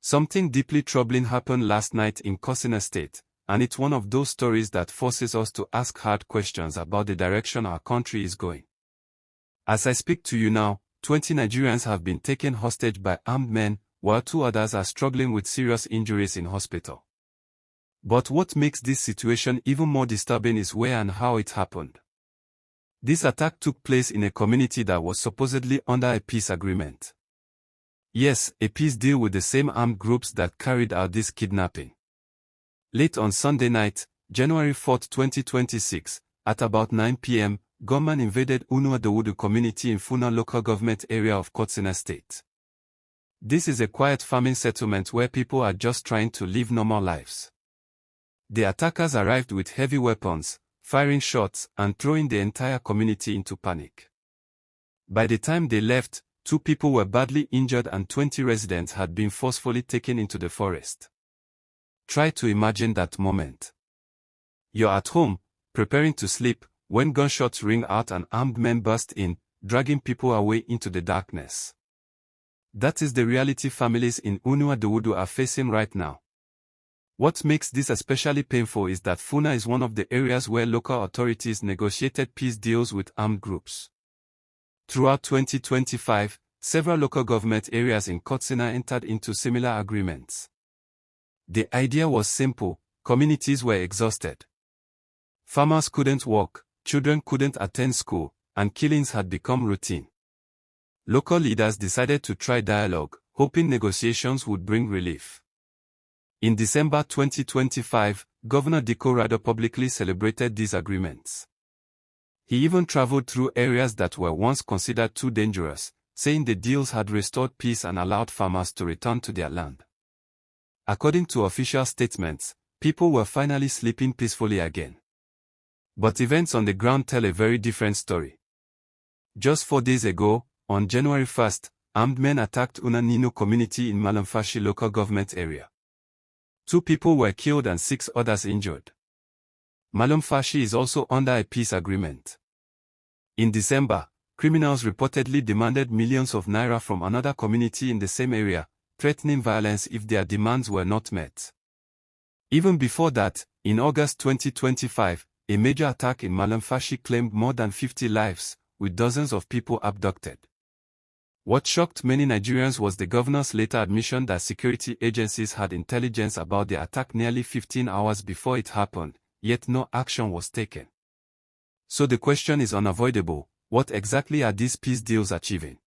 Something deeply troubling happened last night in Katsina State, and it's one of those stories that forces us to ask hard questions about the direction our country is going. As I speak to you now, 20 Nigerians have been taken hostage by armed men, while 2 others are struggling with serious injuries in hospital. But what makes this situation even more disturbing is where and how it happened. This attack took place in a community that was supposedly under a peace agreement. Yes, a peace deal with the same armed groups that carried out this kidnapping. Late on Sunday night, January 4, 2026, at about 9 p.m., gunmen invaded Unua Dawudu community in Funa Local Government Area of Katsina State. This is a quiet farming settlement where people are just trying to live normal lives. The attackers arrived with heavy weapons, firing shots and throwing the entire community into panic. By the time they left, 2 people were badly injured and 20 residents had been forcefully taken into the forest. Try to imagine that moment. You're at home, preparing to sleep, when gunshots ring out and armed men burst in, dragging people away into the darkness. That is the reality families in Unua Dawudu are facing right now. What makes this especially painful is that Funa is one of the areas where local authorities negotiated peace deals with armed groups. Throughout 2025, several local government areas in Katsina entered into similar agreements. The idea was simple: communities were exhausted. Farmers couldn't work, children couldn't attend school, and killings had become routine. Local leaders decided to try dialogue, hoping negotiations would bring relief. In December 2025, Governor Diko Rado publicly celebrated these agreements. He even traveled through areas that were once considered too dangerous, saying the deals had restored peace and allowed farmers to return to their land. According to official statements, people were finally sleeping peacefully again. But events on the ground tell a very different story. Just 4 days ago, on January 1st, armed men attacked Unua community in Malumfashi local government area. 2 people were killed and 6 others injured. Malumfashi is also under a peace agreement. In December, criminals reportedly demanded millions of naira from another community in the same area, threatening violence if their demands were not met. Even before that, in August 2025, a major attack in Malumfashi claimed more than 50 lives, with dozens of people abducted. What shocked many Nigerians was the governor's later admission that security agencies had intelligence about the attack nearly 15 hours before it happened, yet no action was taken. So the question is unavoidable: what exactly are these peace deals achieving?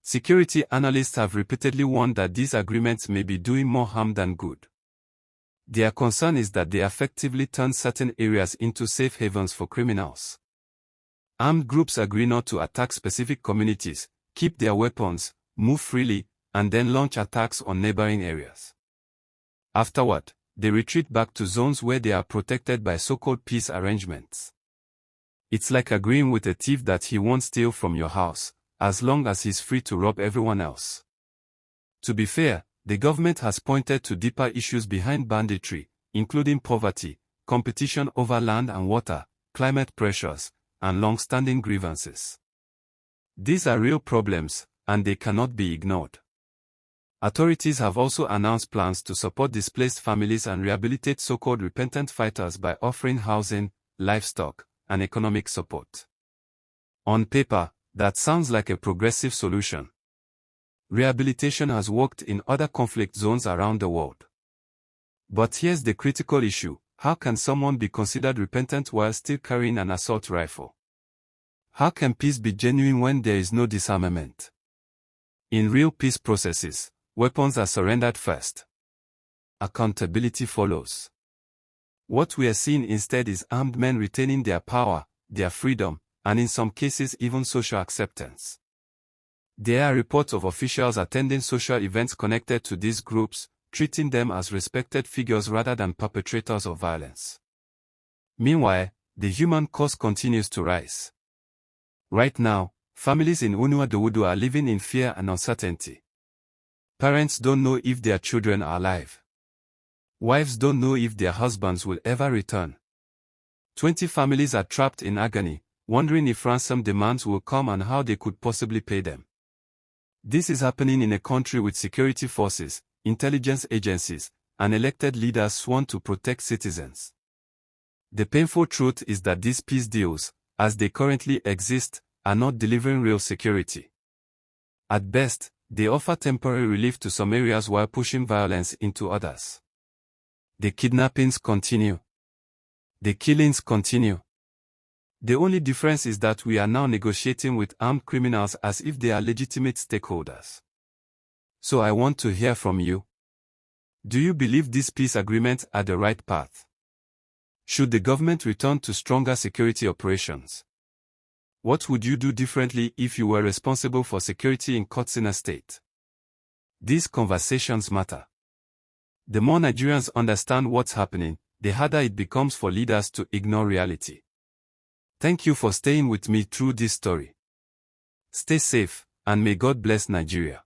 Security analysts have repeatedly warned that these agreements may be doing more harm than good. Their concern is that they effectively turn certain areas into safe havens for criminals. Armed groups agree not to attack specific communities, keep their weapons, move freely, and then launch attacks on neighboring areas. Afterward, they retreat back to zones where they are protected by so-called peace arrangements. It's like agreeing with a thief that he won't steal from your house, as long as he's free to rob everyone else. To be fair, the government has pointed to deeper issues behind banditry, including poverty, competition over land and water, climate pressures, and long-standing grievances. These are real problems, and they cannot be ignored. Authorities have also announced plans to support displaced families and rehabilitate so-called repentant fighters by offering housing, livestock, and economic support. On paper, that sounds like a progressive solution. Rehabilitation has worked in other conflict zones around the world. But here's the critical issue: how can someone be considered repentant while still carrying an assault rifle? How can peace be genuine when there is no disarmament? In real peace processes, weapons are surrendered first. Accountability follows. What we are seeing instead is armed men retaining their power, their freedom, and in some cases even social acceptance. There are reports of officials attending social events connected to these groups, treating them as respected figures rather than perpetrators of violence. Meanwhile, the human cost continues to rise. Right now, families in Unua Dawudu are living in fear and uncertainty. Parents don't know if their children are alive. Wives don't know if their husbands will ever return. 20 families are trapped in agony, wondering if ransom demands will come and how they could possibly pay them. This is happening in a country with security forces, intelligence agencies, and elected leaders sworn to protect citizens. The painful truth is that these peace deals, as they currently exist, are not delivering real security. At best, they offer temporary relief to some areas while pushing violence into others. The kidnappings continue. The killings continue. The only difference is that we are now negotiating with armed criminals as if they are legitimate stakeholders. So I want to hear from you. Do you believe these peace agreements are the right path? Should the government return to stronger security operations? What would you do differently if you were responsible for security in Katsina State? These conversations matter. The more Nigerians understand what's happening, the harder it becomes for leaders to ignore reality. Thank you for staying with me through this story. Stay safe, and may God bless Nigeria.